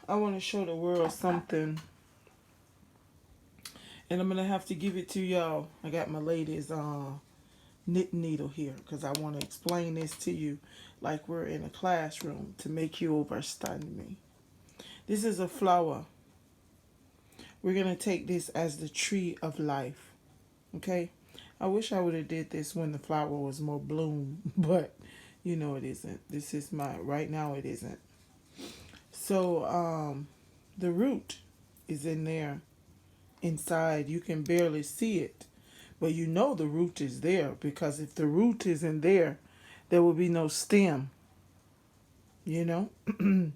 I want to show the world something, and I'm gonna have to give it to y'all. I got my lady's knit needle here because I want to explain this to you like we're in a classroom to make you understand me. This is a flower. We're gonna take this as the tree of life. Okay. I wish I would have did this when the flower was more bloom, but you know it isn't. This is my right now. It isn't. So the root is in there inside. You can barely see it, but you know the root is there because if the root isn't there, there will be no stem, you know? And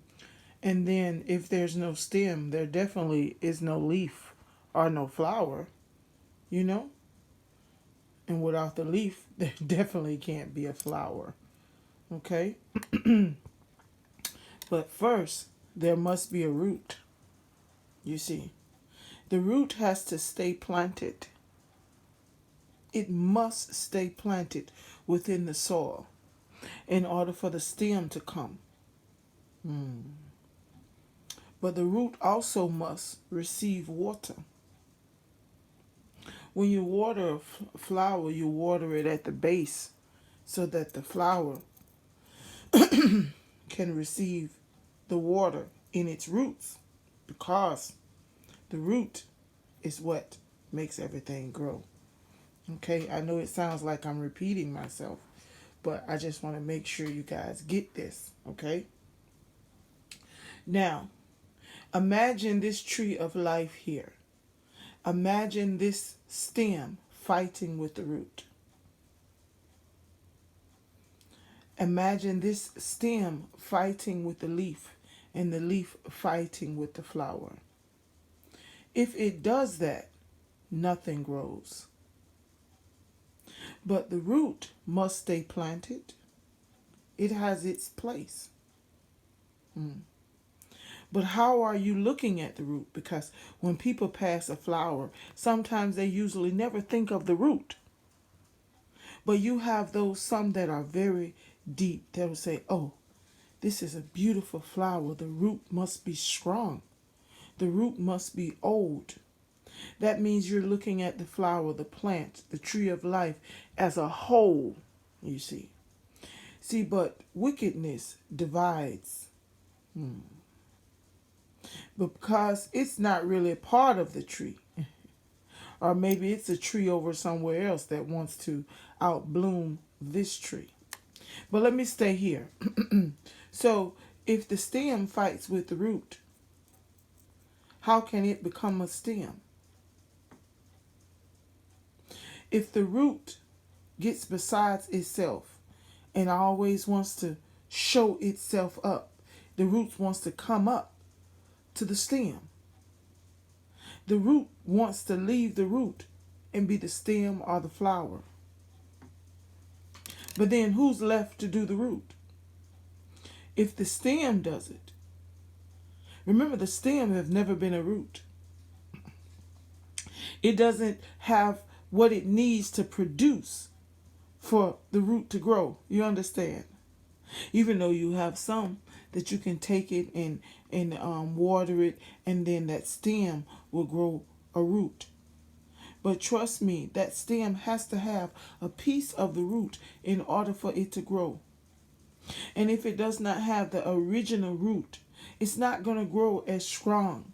then if there's no stem, there definitely is no leaf or no flower, you know? And without the leaf, there definitely can't be a flower, okay? But first, there must be a root, you see. The root has to stay planted. It must stay planted within the soil in order for the stem to come. But the root also must receive water. When you water a flower, you water it at the base so that the flower can receive the water in its roots because the root is what makes everything grow. Okay, I know it sounds like I'm repeating myself, but I just want to make sure you guys get this, okay? Now, imagine this tree of life here. Imagine this stem fighting with the root. Imagine this stem fighting with the leaf and the leaf fighting with the flower. If it does that, nothing grows. But the root must stay planted. It has its place. But how are you looking at the root? Because when people pass a flower, sometimes they usually never think of the root. But you have those some that are very deep. They'll say, oh, this is a beautiful flower. The root must be strong. The root must be old. That means you're looking at the flower, the plant, the tree of life as a whole, you see. See, but wickedness divides. Because it's not really a part of the tree. Or maybe it's a tree over somewhere else that wants to outbloom this tree. But let me stay here. So if the stem fights with the root, how can it become a stem? If the root gets besides itself and always wants to show itself up, the root wants to come up to the stem. The root wants to leave the root and be the stem or the flower. But then who's left to do the root? If the stem does it, remember the stem has never been a root. It doesn't have what it needs to produce for the root to grow. You understand? Even though you have some that you can take it and water it, and then that stem will grow a root. But trust me, that stem has to have a piece of the root in order for it to grow. And if it does not have the original root, it's not going to grow as strong.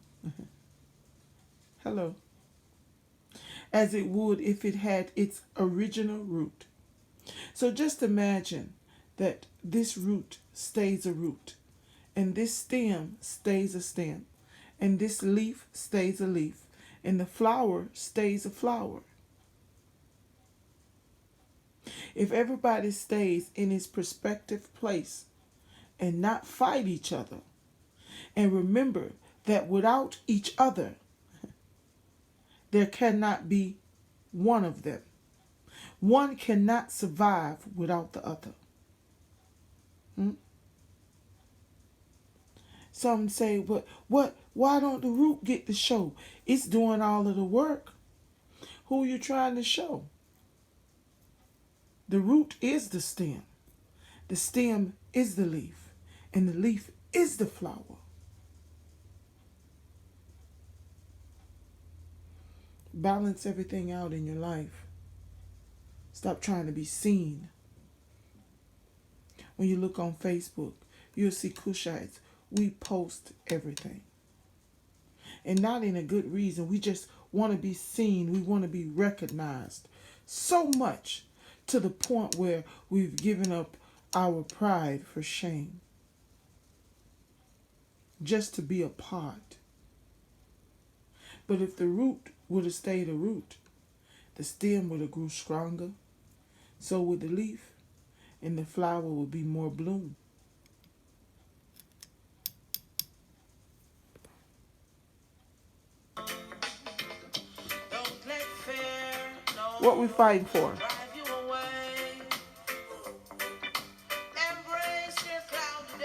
Hello. As it would if it had its original root. So just imagine that this root stays a root, and this stem stays a stem, and this leaf stays a leaf, and the flower stays a flower. If everybody stays in its prospective place and not fight each other, and remember that without each other, there cannot be one of them. One cannot survive without the other. Some say, why don't the root get the show? It's doing all of the work. Who are you trying to show? The root is the stem. The stem is the leaf. And the leaf is the flower. Balance everything out in your life. Stop trying to be seen. When you look on Facebook, you'll see Kushites. We post everything. And not in a good reason. We just want to be seen. We want to be recognized. So much to the point where we've given up our pride for shame. Just to be a part. But if the root would have stayed a root, the stem would have grew stronger. So would the leaf, and the flower would be more bloom. What we fighting for?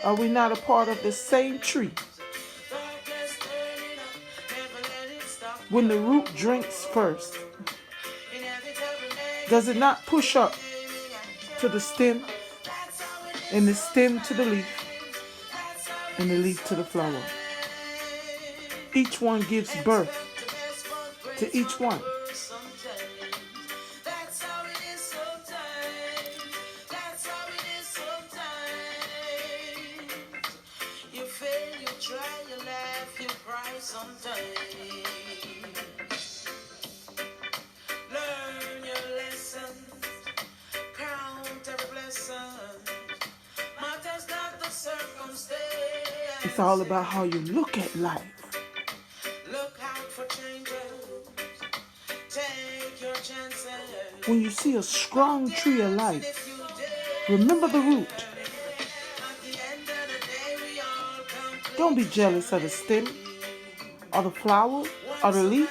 Are we not a part of the same tree? When the root drinks first, does it not push up to the stem, and the stem to the leaf, and the leaf to the flower? Each one gives birth to each one. Learn your lesson, count every blessing. Matters not the circumstance. It's all about how you look at life. Look out for changes. Take your chances. When you see a strong tree of life, remember the root. Don't be jealous of the stem, or the flower, or the leaf.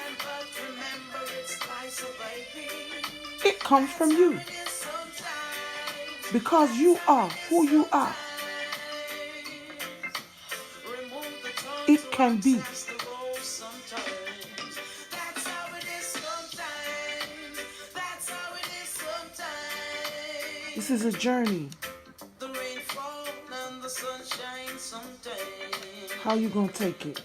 It comes from you. Because you are who you are. It can be. This is a journey. How you gonna take it?